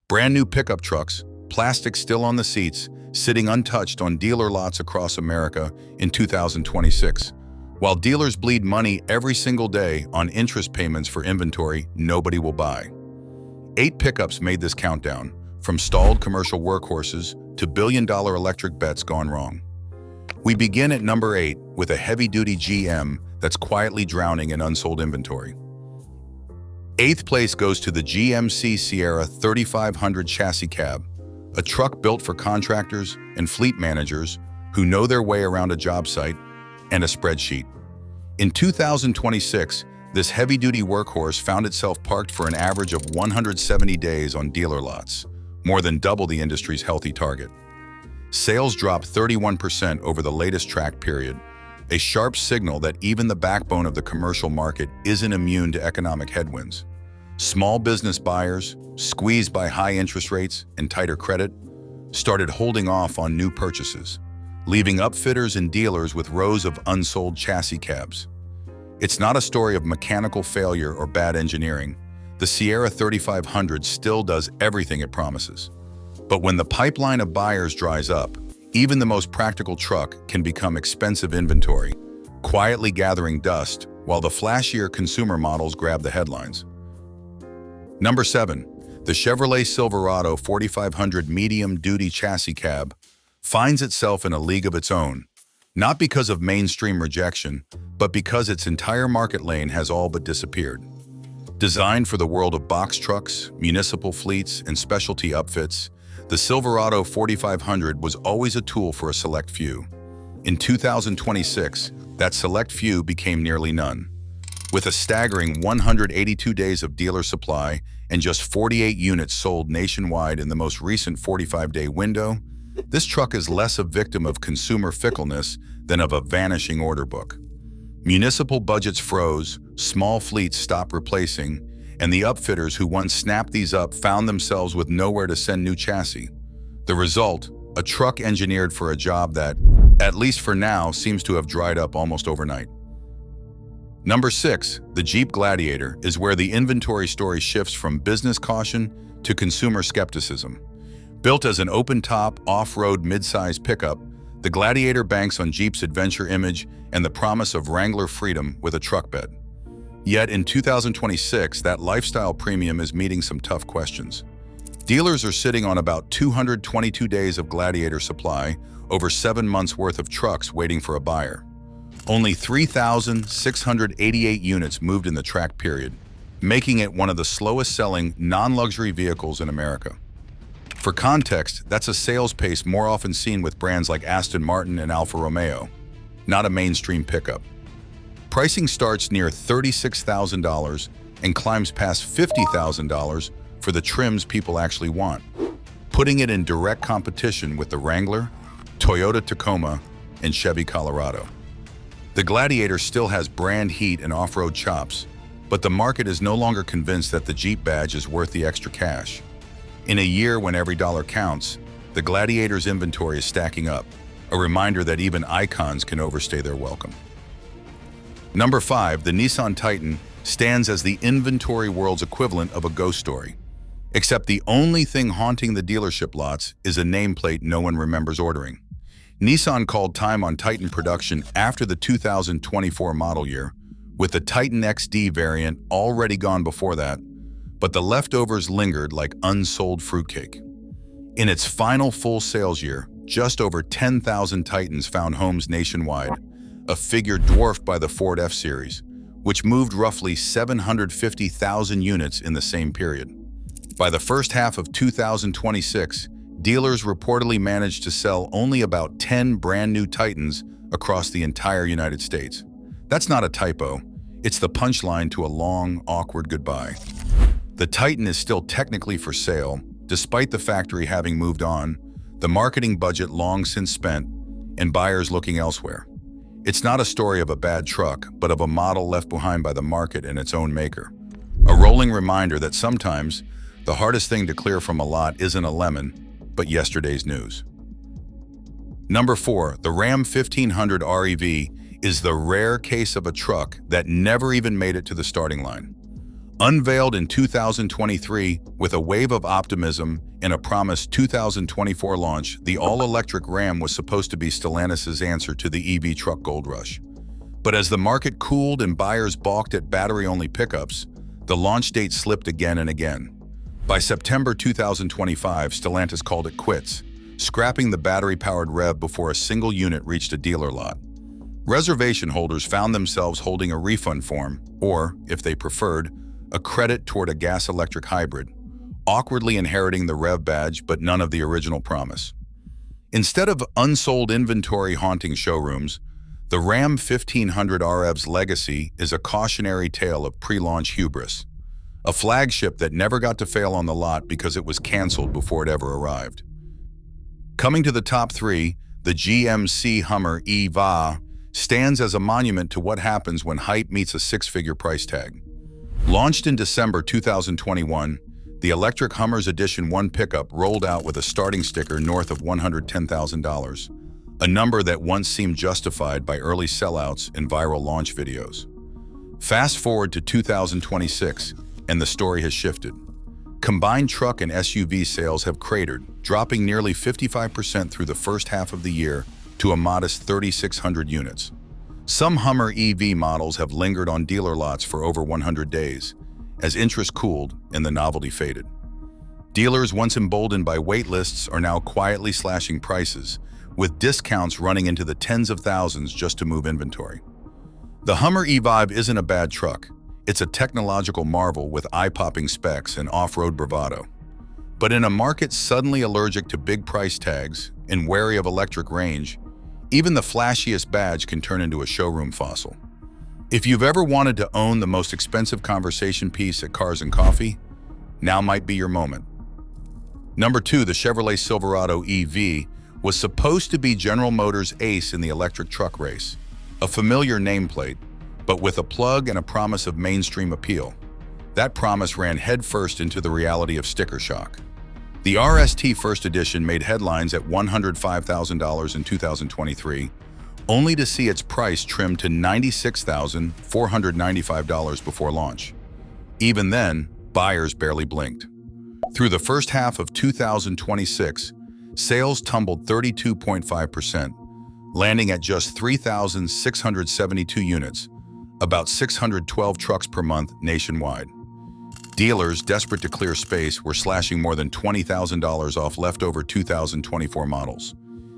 Brand new pickup trucks, plastic still on the seats, sitting untouched on dealer lots across America in 2026. While dealers bleed money every single day on interest payments for inventory nobody will buy. 8 pickups made this countdown, from stalled commercial workhorses to billion-dollar electric bets gone wrong. We begin at number 8 with a heavy-duty GM that's quietly drowning in unsold inventory. 8th place goes to the GMC Sierra 3500 chassis cab, a truck built for contractors and fleet managers who know their way around a job site and a spreadsheet. In 2026, this heavy-duty workhorse found itself parked for an average of 170 days on dealer lots, more than double the industry's healthy target. Sales dropped 31% over the latest track period, a sharp signal that even the backbone of the commercial market isn't immune to economic headwinds. Small business buyers, squeezed by high interest rates and tighter credit, started holding off on new purchases, leaving upfitters and dealers with rows of unsold chassis cabs. It's not a story of mechanical failure or bad engineering. The Sierra 3500 still does everything it promises. But when the pipeline of buyers dries up, even the most practical truck can become expensive inventory, quietly gathering dust while the flashier consumer models grab the headlines. Number 7. The Chevrolet Silverado 4500 medium-duty chassis cab finds itself in a league of its own, not because of mainstream rejection, but because its entire market lane has all but disappeared. Designed for the world of box trucks, municipal fleets, and specialty upfits, the Silverado 4500 was always a tool for a select few. In 2026, that select few became nearly none. With a staggering 182 days of dealer supply and just 48 units sold nationwide in the most recent 45-day window, this truck is less a victim of consumer fickleness than of a vanishing order book. Municipal budgets froze, small fleets stopped replacing, and the upfitters who once snapped these up found themselves with nowhere to send new chassis. The result, a truck engineered for a job that, at least for now, seems to have dried up almost overnight. Number 6, the Jeep Gladiator, is where the inventory story shifts from business caution to consumer skepticism. Built as an open-top, off-road mid-size pickup, the Gladiator banks on Jeep's adventure image and the promise of Wrangler freedom with a truck bed. Yet in 2026, that lifestyle premium is meeting some tough questions. Dealers are sitting on about 222 days of Gladiator supply, over 7 months worth of trucks waiting for a buyer. Only 3,688 units moved in the track period, making it one of the slowest-selling non-luxury vehicles in America. For context, that's a sales pace more often seen with brands like Aston Martin and Alfa Romeo, not a mainstream pickup. Pricing starts near $36,000 and climbs past $50,000 for the trims people actually want, putting it in direct competition with the Wrangler, Toyota Tacoma, and Chevy Colorado. The Gladiator still has brand heat and off-road chops, but the market is no longer convinced that the Jeep badge is worth the extra cash. In a year when every dollar counts, the Gladiator's inventory is stacking up, a reminder that even icons can overstay their welcome. Number 5, the Nissan Titan stands as the inventory world's equivalent of a ghost story. Except the only thing haunting the dealership lots is a nameplate no one remembers ordering. Nissan called time on Titan production after the 2024 model year, with the Titan XD variant already gone before that, but the leftovers lingered like unsold fruitcake. In its final full sales year, just over 10,000 Titans found homes nationwide, a figure dwarfed by the Ford F-Series, which moved roughly 750,000 units in the same period. By the first half of 2026, dealers reportedly managed to sell only about 10 brand new Titans across the entire United States. That's not a typo, it's the punchline to a long, awkward goodbye. The Titan is still technically for sale, despite the factory having moved on, the marketing budget long since spent, and buyers looking elsewhere. It's not a story of a bad truck, but of a model left behind by the market and its own maker. A rolling reminder that sometimes the hardest thing to clear from a lot isn't a lemon, but yesterday's news. Number 4, the Ram 1500 REV is the rare case of a truck that never even made it to the starting line. Unveiled in 2023 with a wave of optimism and a promised 2024 launch, the all-electric Ram was supposed to be Stellantis' answer to the EV truck gold rush. But as the market cooled and buyers balked at battery-only pickups, the launch date slipped again and again. By September 2025, Stellantis called it quits, scrapping the battery-powered REV before a single unit reached a dealer lot. Reservation holders found themselves holding a refund form, or, if they preferred, a credit toward a gas-electric hybrid, awkwardly inheriting the REV badge but none of the original promise. Instead of unsold inventory haunting showrooms, the Ram 1500 REV's legacy is a cautionary tale of pre-launch hubris, a flagship that never got to fail on the lot because it was canceled before it ever arrived. Coming to the top three, the GMC Hummer EV stands as a monument to what happens when hype meets a six-figure price tag. Launched in December 2021, the electric Hummer's Edition 1 pickup rolled out with a starting sticker north of $110,000, a number that once seemed justified by early sellouts and viral launch videos. Fast forward to 2026, and the story has shifted. Combined truck and SUV sales have cratered, dropping nearly 55% through the first half of the year to a modest 3,600 units. Some Hummer EV models have lingered on dealer lots for over 100 days, as interest cooled and the novelty faded. Dealers once emboldened by wait lists are now quietly slashing prices, with discounts running into the tens of thousands just to move inventory. The Hummer EV isn't a bad truck. It's a technological marvel with eye-popping specs and off-road bravado. But in a market suddenly allergic to big price tags and wary of electric range, even the flashiest badge can turn into a showroom fossil. If you've ever wanted to own the most expensive conversation piece at Cars and Coffee, now might be your moment. Number 2, the Chevrolet Silverado EV was supposed to be General Motors' ace in the electric truck race, a familiar nameplate, but with a plug and a promise of mainstream appeal. That promise ran headfirst into the reality of sticker shock. The RST First Edition made headlines at $105,000 in 2023, only to see its price trimmed to $96,495 before launch. Even then, buyers barely blinked. Through the first half of 2026, sales tumbled 32.5%, landing at just 3,672 units, about 612 trucks per month nationwide. Dealers, desperate to clear space, were slashing more than $20,000 off leftover 2024 models.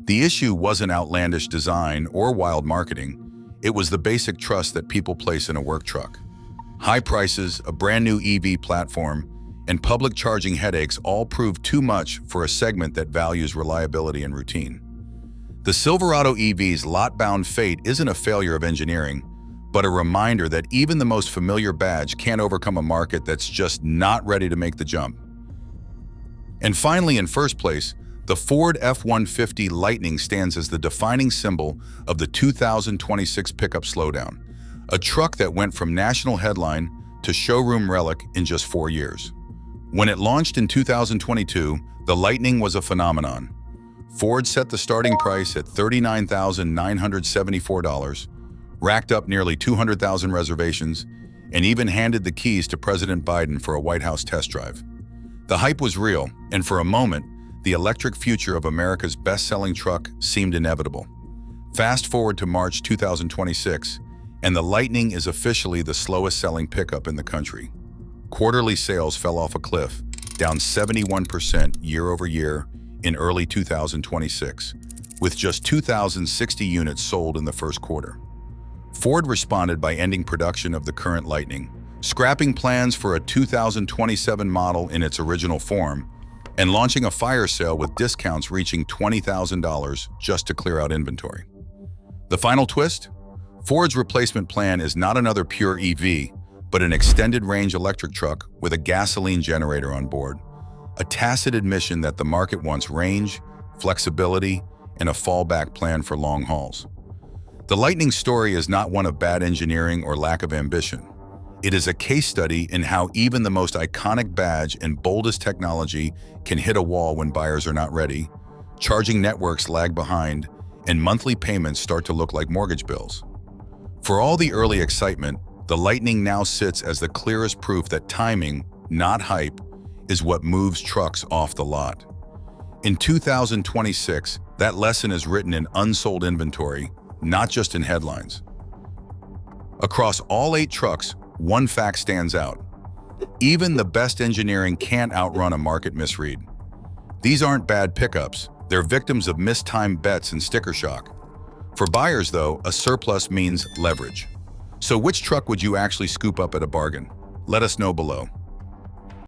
The issue wasn't outlandish design or wild marketing. It was the basic trust that people place in a work truck. High prices, a brand new EV platform, and public charging headaches all proved too much for a segment that values reliability and routine. The Silverado EV's lot-bound fate isn't a failure of engineering, but a reminder that even the most familiar badge can't overcome a market that's just not ready to make the jump. And finally, in first place, the Ford F-150 Lightning stands as the defining symbol of the 2026 pickup slowdown, a truck that went from national headline to showroom relic in just 4 years. When it launched in 2022, the Lightning was a phenomenon. Ford set the starting price at $39,974, racked up nearly 200,000 reservations, and even handed the keys to President Biden for a White House test drive. The hype was real, and for a moment, the electric future of America's best-selling truck seemed inevitable. Fast forward to March 2026, and the Lightning is officially the slowest-selling pickup in the country. Quarterly sales fell off a cliff, down 71% year over year in early 2026, with just 2,060 units sold in the first quarter. Ford responded by ending production of the current Lightning, scrapping plans for a 2027 model in its original form, and launching a fire sale with discounts reaching $20,000 just to clear out inventory. The final twist? Ford's replacement plan is not another pure EV, but an extended-range electric truck with a gasoline generator on board, a tacit admission that the market wants range, flexibility, and a fallback plan for long hauls. The Lightning story is not one of bad engineering or lack of ambition. It is a case study in how even the most iconic badge and boldest technology can hit a wall when buyers are not ready, charging networks lag behind, and monthly payments start to look like mortgage bills. For all the early excitement, The Lightning now sits as the clearest proof that timing, not hype, is what moves trucks off the lot. In 2026, that lesson is written in unsold inventory, not just in headlines. Across all 8 trucks, one fact stands out. Even the best engineering can't outrun a market misread. These aren't bad pickups, they're victims of mistimed bets and sticker shock. For buyers, though, a surplus means leverage. So which truck would you actually scoop up at a bargain? Let us know below.